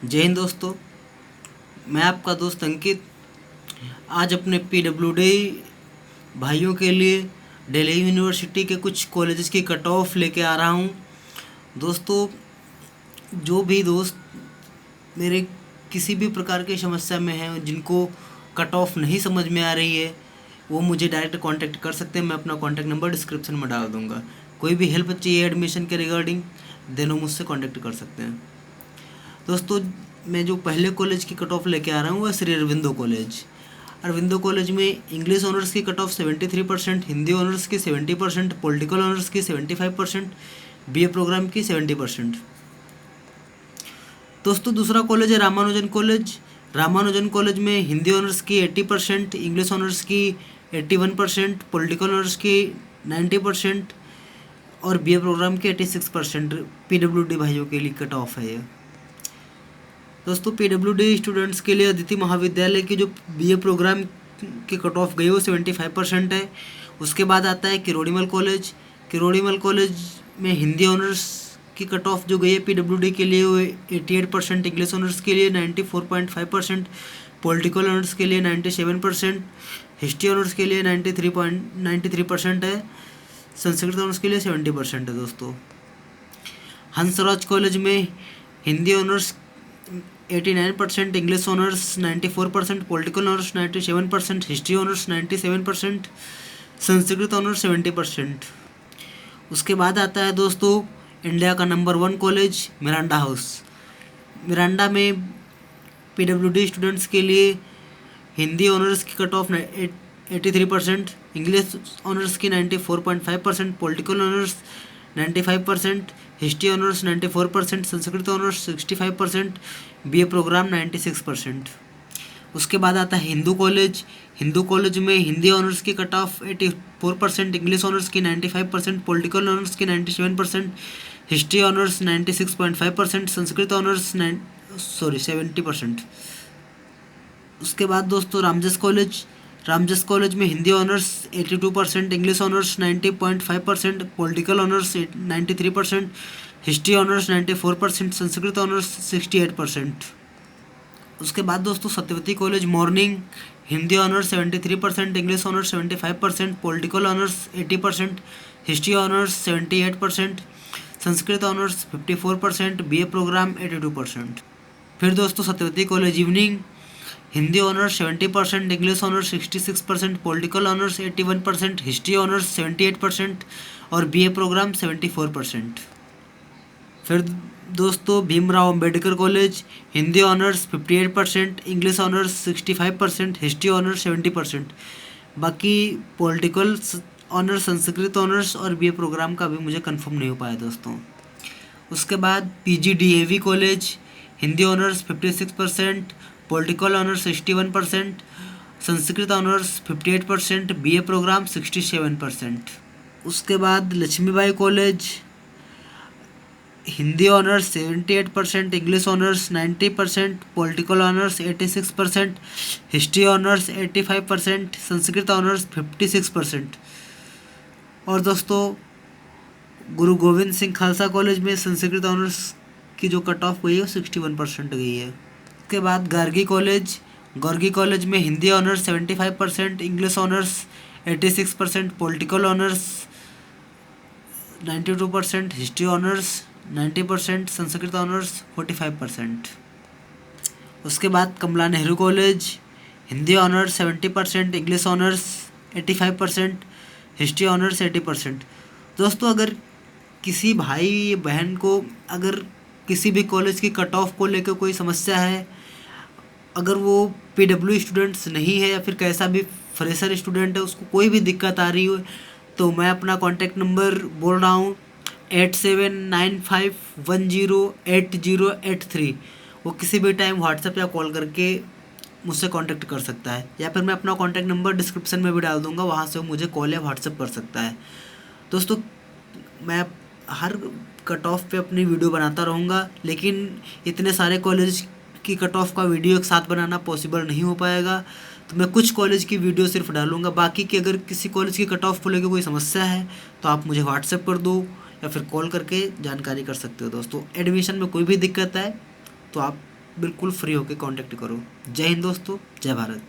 जय हिंद दोस्तों। मैं आपका दोस्त अंकित आज अपने पीडब्ल्यूडी भाइयों के लिए दिल्ली यूनिवर्सिटी के कुछ कॉलेजेस की कट ऑफ लेके आ रहा हूँ। दोस्तों, जो भी दोस्त मेरे किसी भी प्रकार की समस्या में हैं, जिनको कट ऑफ नहीं समझ में आ रही है, वो मुझे डायरेक्ट कांटेक्ट कर सकते हैं। मैं अपना कांटेक्ट नंबर डिस्क्रिप्शन में डाल दूँगा। कोई भी हेल्प चाहिए एडमिशन के रिगार्डिंग, देन वो मुझसे कांटेक्ट कर सकते हैं। दोस्तों, मैं जो पहले कॉलेज की कट ऑफ लेके आ रहा हूँ वह श्री अरविंदो कॉलेज। अरविंदो कॉलेज में इंग्लिश ऑनर्स की कट ऑफ 73%, हिंदी ऑनर्स की 70%, पॉलिटिकल ऑनर्स की 75%, बीए प्रोग्राम की 70%। दोस्तों, दूसरा कॉलेज है रामानुजन कॉलेज। रामानुजन कॉलेज में हिंदी ऑनर्स की 80%, इंग्लिश ऑनर्स की 81%, पॉलिटिकल ऑनर्स की 90% और बीए प्रोग्राम की 86%। पीडब्ल्यूडी भाइयों के लिए कट ऑफ है ये। दोस्तों, पीडब्ल्यूडी स्टूडेंट्स के लिए अदिति महाविद्यालय की जो बीए प्रोग्राम की कट ऑफ गई वो 75% है। उसके बाद आता है किरोड़ीमल कॉलेज। किरोड़ीमल कॉलेज में हिंदी ऑनर्स की कट ऑफ जो गई है पीडब्ल्यूडी के लिए वो 88%, इंग्लिश ऑनर्स के लिए 94.5%, पॉलिटिकल ऑनर्स के लिए 97%, हिस्ट्री ऑनर्स के लिए 93% है, संस्कृत ऑनर्स के लिए 70% है। दोस्तों, हंसराज कॉलेज में Hindi honours 89%, English honours 94%, political honours 97%, history honours 97%, Sanskrit honours 70%। उसके बाद आता है दोस्तों इंडिया का number 1 college Miranda House. Miranda में पीडब्ल्यूडी स्टूडेंट्स के लिए हिंदी ऑनर्स की कट ऑफ 83%, इंग्लिश ऑनर्स की 94.5%, political honours 95%, history honours 94%, Sanskrit honours 65%, BA programme 96%। उसके बाद आता है हिंदू कॉलेज। हिंदू कॉलेज में हिंदी ऑनर्स की कट ऑफ 84%, इंग्लिश ऑनर्स की 95%, पॉलिटिकल ऑनर्स की 97%, हिस्ट्री ऑनर्स 96.5%, संस्कृत ऑनर्स 70%। उसके बाद दोस्तों रामजस कॉलेज में Hindi honours 82%, English honours 90.5%, political honours 93%, history honours 94%, Sanskrit honours 68%। उसके बाद दोस्तों Satyawati college morning, Hindi honours 73%, English honours 75%, political honours 80%, history honours 78%, Sanskrit honours 54%, BA programme 82%। फिर दोस्तों Satyawati college evening, Hindi honours 70%, English honours 66%, political honours 81%, history honours 78% और बीए प्रोग्राम 74%। फिर दोस्तों Bhimrao Ambedkar college, Hindi honours 58%, English honours 65%, history honours 70%। बाकी political honours, Sanskrit honours और BA programme का भी मुझे कंफर्म नहीं हो पाया दोस्तों। उसके बाद PGDAV college, Hindi honours 56%, political honours 61%, Sanskrit honours 58%, BA programme 67%। उसके बाद Lakshmibai college, Hindi honours 78%, English honours 90%, political honours 86%, history honours 85%, Sanskrit honours 56%। और दोस्तों गुरु गोविंद सिंह खालसा कॉलेज में संस्कृत ऑनर्स की जो कट ऑफ गई है वो 61% गई है। उसके बाद गार्गी कॉलेज में Hindi honours 75%, English honours 86%, political honours 92%, history honours 90%, Sanskrit honours 45%। उसके बाद Kamla Nehru college, Hindi honours 70%, English honours 85%, history honours 80%। दोस्तों, अगर किसी भाई बहन को अगर किसी भी कॉलेज की कट ऑफ को लेकर कोई समस्या है, अगर वो पीडब्ल्यू स्टूडेंट्स नहीं है या फिर कैसा भी फ्रेशर स्टूडेंट है, उसको कोई भी दिक्कत आ रही हो, तो मैं अपना कॉन्टैक्ट नंबर बोल रहा हूँ 8795108083। वो किसी भी टाइम व्हाट्सएप या कॉल करके मुझसे कांटेक्ट कर सकता है, या फिर मैं अपना कांटेक्ट नंबर डिस्क्रिप्शन में भी डाल दूंगा, वहाँ से वो मुझे कॉल या व्हाट्सएप कर सकता है। दोस्तों, मैं हर कट ऑफ पे अपनी वीडियो बनाता रहूँगा, लेकिन इतने सारे कॉलेज की कट ऑफ का वीडियो एक साथ बनाना पॉसिबल नहीं हो पाएगा, तो मैं कुछ कॉलेज की वीडियो सिर्फ डालूंगा। बाकी की अगर किसी कॉलेज की कट ऑफ को लेकर कोई समस्या है तो आप मुझे व्हाट्सएप कर दो या फिर कॉल करके जानकारी कर सकते हो। दोस्तों, एडमिशन में कोई भी दिक्कत है तो आप बिल्कुल फ्री होकर कांटेक्ट करो। जय हिंद दोस्तों, जय भारत।